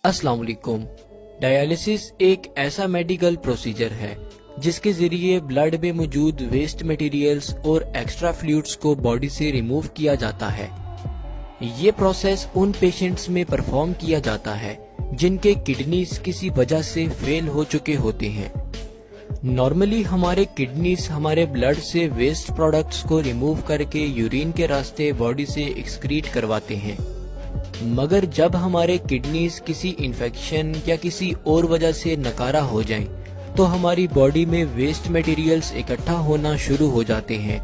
अस्सलाम वालेकुम। डायलिसिस एक ऐसा मेडिकल प्रोसीजर है जिसके जरिए ब्लड में मौजूद वेस्ट मटेरियल्स और एक्स्ट्रा फ्लूइड्स को बॉडी से रिमूव किया जाता है। ये प्रोसेस उन पेशेंट्स में परफॉर्म किया जाता है जिनके किडनीज किसी वजह से फेल हो चुके होते हैं। नॉर्मली हमारे किडनीज हमारे ब्लड से वेस्ट प्रोडक्ट्स को रिमूव करके यूरिन के रास्ते बॉडी से एक्सक्रीट करवाते हैं, मगर जब हमारे किडनीज किसी इन्फेक्शन या किसी और वजह से नकारा हो जाएं, तो हमारी बॉडी में वेस्ट मटेरियल्स इकट्ठा होना शुरू हो जाते हैं,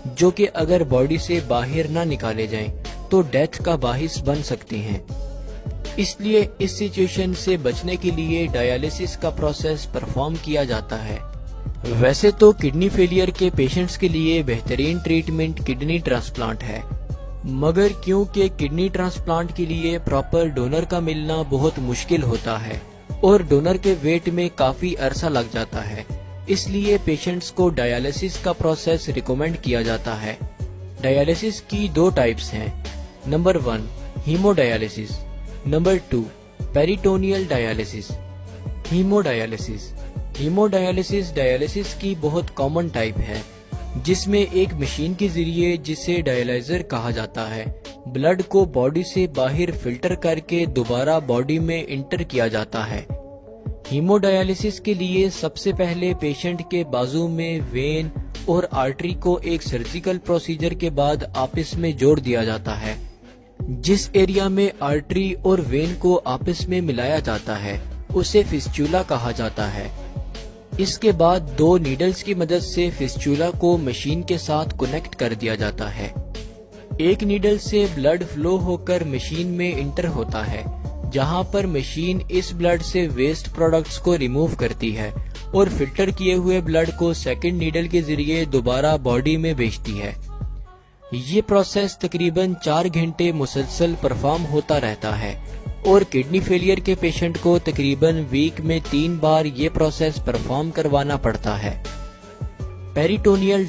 जो कि अगर बॉडी से बाहर ना निकाले जाएं, तो डेथ का बाहिस बन सकते हैं। इसलिए इस सिचुएशन से बचने के लिए डायलिसिस का प्रोसेस परफॉर्म किया जाता है। वैसे तो किडनी फेलियर के पेशेंट्स के लिए बेहतरीन ट्रीटमेंट किडनी ट्रांसप्लांट है, मगर क्योंकि किडनी ट्रांसप्लांट के लिए प्रॉपर डोनर का मिलना बहुत मुश्किल होता है और डोनर के वेट में काफी अरसा लग जाता है, इसलिए पेशेंट्स को डायलिसिस का प्रोसेस रिकमेंड किया जाता है। डायलिसिस की दो टाइप्स हैं। Number 1 haemodialysis, number 2 peritoneal dialysis. Haemodialysis dialysis की बहुत कॉमन टाइप है, जिसमें एक मशीन के जरिए, जिसे डायलाइजर कहा जाता है, ब्लड को बॉडी से बाहर फिल्टर करके दोबारा बॉडी में इंटर किया जाता है। हीमोडायलिसिस के लिए सबसे पहले पेशेंट के बाजू में वेन और आर्टरी को एक सर्जिकल प्रोसीजर के बाद आपस में जोड़ दिया जाता है। जिस एरिया में आर्टरी और वेन को आपस में मिलाया जाता है उसे फिस्चुला कहा जाता है। इसके बाद 2 नीडल्स की मदद से फिस्चुला को मशीन के साथ कनेक्ट कर दिया जाता है। एक नीडल से ब्लड फ्लो होकर मशीन में इंटर होता है, जहां पर मशीन इस ब्लड से वेस्ट प्रोडक्ट्स को रिमूव करती है और फिल्टर किए हुए ब्लड को सेकंड नीडल के जरिए दोबारा बॉडी में भेजती है। ये प्रोसेस तकरीबन 4 घंटे मुसलसल परफॉर्म होता रहता है और किडनी फेलियर के पेशेंट को तकरीबन वीक में 3 बार ये प्रोसेस परफॉर्म करवाना पड़ता है। पेरिटोनियल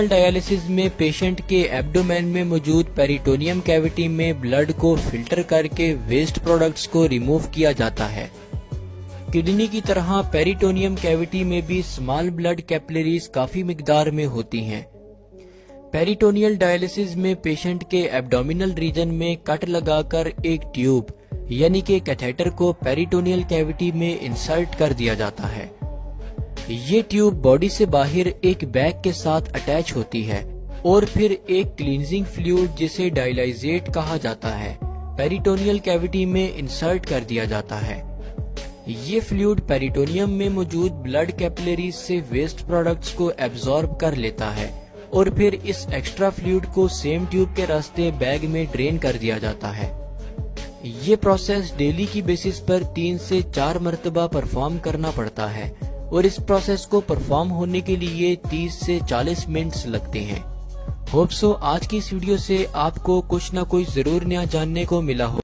डायलिसिस में पेशेंट के एब्डोमेन में मौजूद पेरिटोनियम कैविटी में ब्लड को फिल्टर करके वेस्ट प्रोडक्ट्स को रिमूव किया जाता है। किडनी की तरह पेरिटोनियम कैविटी में भी स्मॉल ब्लड कैपिलरीज काफी मिकदार में होती हैं। पेरिटोनियल डायलिसिस में पेशेंट के एब्डोमिनल रीजन में कट लगाकर एक ट्यूब यानी कि कैथेटर को पेरिटोनियल कैविटी में इंसर्ट कर दिया जाता है। ये ट्यूब बॉडी से बाहर एक बैग के साथ अटैच होती है और फिर एक क्लींजिंग फ्लूइड, जिसे डायलाइजेट कहा जाता है, पेरिटोनियल कैविटी में इंसर्ट कर दिया जाता है। ये फ्लूइड पेरिटोनियम में मौजूद ब्लड कैपिलरीज से वेस्ट प्रोडक्ट्स को एब्जॉर्ब कर लेता है और फिर इस एक्स्ट्रा फ्लूइड को सेम ट्यूब के रास्ते बैग में ड्रेन कर दिया जाता है। ये प्रोसेस डेली की बेसिस पर 3 से 4 मरतबा परफॉर्म करना पड़ता है और इस प्रोसेस को परफॉर्म होने के लिए 30 से 40 मिनट्स लगते हैं। होप सो आज की इस वीडियो से आपको कुछ ना कुछ जरूर नया जानने को मिला हो।